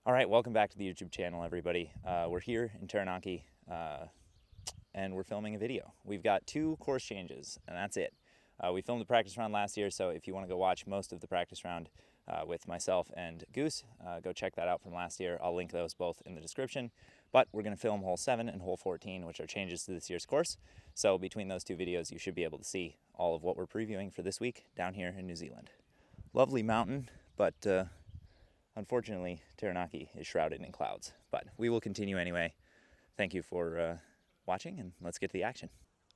All right, welcome back to the YouTube channel, everybody. We're here in Taranaki, and we're filming a video. We've got 2 course changes, and that's it. We filmed the practice round last year, so if you want to go watch most of the practice round with myself and Goose, go check that out from last year. I'll link those both in the description. But we're going to film hole 7 and hole 14, which are changes to this year's course. So between those 2 videos, you should be able to see all of what we're previewing for this week down here in New Zealand. Lovely mountain, but unfortunately, Taranaki is shrouded in clouds, but we will continue anyway. Thank you for watching, and let's get to the action.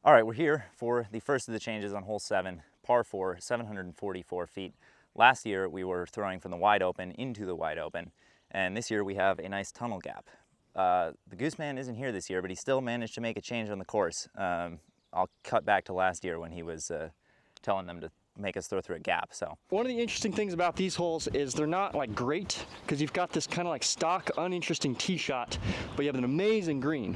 All right, we're here for the first of the changes on hole 7, par 4, 744 feet. Last year, we were throwing from the wide open into the wide open, and this year we have a nice tunnel gap. The Goose man isn't here this year, but he still managed to make a change on the course. I'll cut back to last year when he was telling them to make us throw through a gap. So one of the interesting things about these holes is they're not like great because you've got this kind of like stock uninteresting tee shot, but you have an amazing green.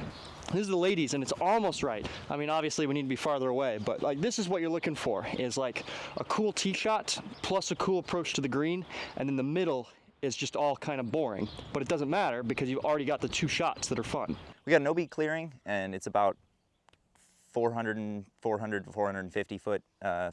This is the ladies and it's almost right. I mean, obviously we need to be farther away, but like this is what you're looking for, is like a cool tee shot plus a cool approach to the green, and then the middle is just all kind of boring, but it doesn't matter because you've already got the 2 shots that are fun. we got no beat clearing, and it's about 400 to 450 foot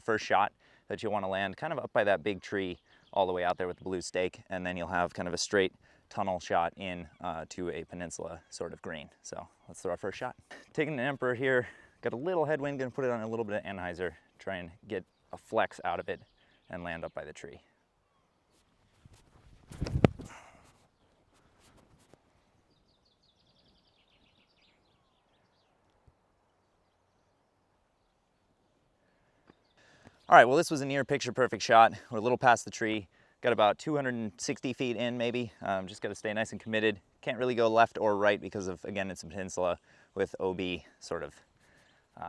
first shot that you want to land kind of up by that big tree all the way out there with the blue stake, and then you'll have kind of a straight tunnel shot in to a peninsula sort of green. So let's throw our first shot. Taking an Emperor here, got a little headwind, gonna put it on a little bit of anhyzer, try and get a flex out of it and land up by the tree. All right, well, this was a near picture perfect shot. We're a little past the tree. Got about 260 feet in maybe. Just got to stay nice and committed. Can't really go left or right because of, again, it's a peninsula with OB sort of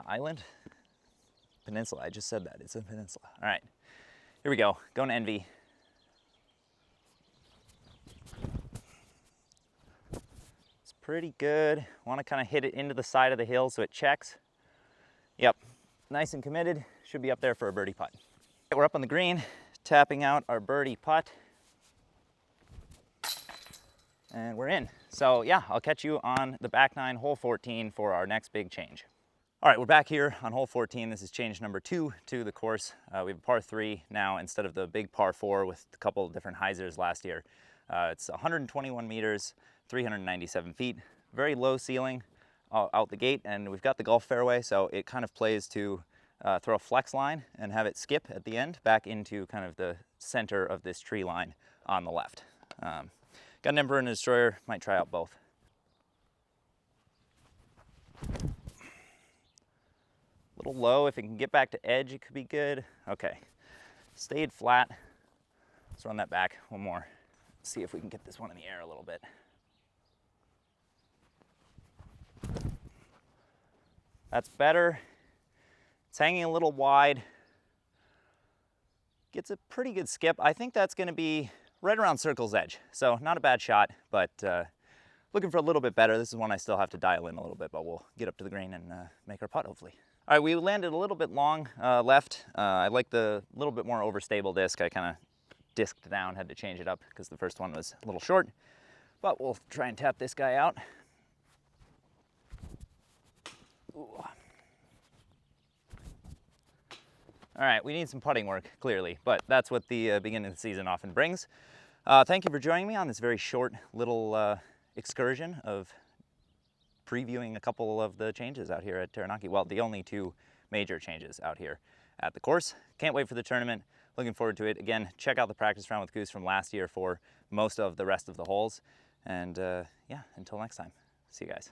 island. Peninsula, I just said that, it's a peninsula. All right, here we go, going Envy. It's pretty good. Want to kind of hit it into the side of the hill so it checks. Yep, nice and committed. Should be up there for a birdie putt. We're up on the green, tapping out our birdie putt. And we're in. So yeah, I'll catch you on the back 9, hole 14 for our next big change. All right, we're back here on hole 14. This is change number 2 to the course. We have a par 3 now instead of the big par 4 with a couple of different hyzers last year. It's 121 meters, 397 feet. Very low ceiling out the gate, and we've got the golf fairway, so it kind of plays to throw a flex line and have it skip at the end back into kind of the center of this tree line on the left. Got an Emperor and a Destroyer, might try out both. A little low, if it can get back to edge, it could be good. Okay, stayed flat. Let's run that back one more. See if we can get this one in the air a little bit. That's better. It's hanging a little wide. Gets a pretty good skip. I think that's going to be right around circle's edge. So not a bad shot, but looking for a little bit better. This is one I still have to dial in a little bit, but we'll get up to the green and make our putt, hopefully. All right, we landed a little bit long left. I like the little bit more overstable disc. I kind of disked down, had to change it up because the first one was a little short, but we'll try and tap this guy out. Ooh. All right, we need some putting work, clearly, but that's what the beginning of the season often brings. Thank you for joining me on this very short little excursion of previewing a couple of the changes out here at Taranaki. Well, the only 2 major changes out here at the course. Can't wait for the tournament. Looking forward to it. Again, check out the practice round with Goose from last year for most of the rest of the holes. And yeah, until next time, see you guys.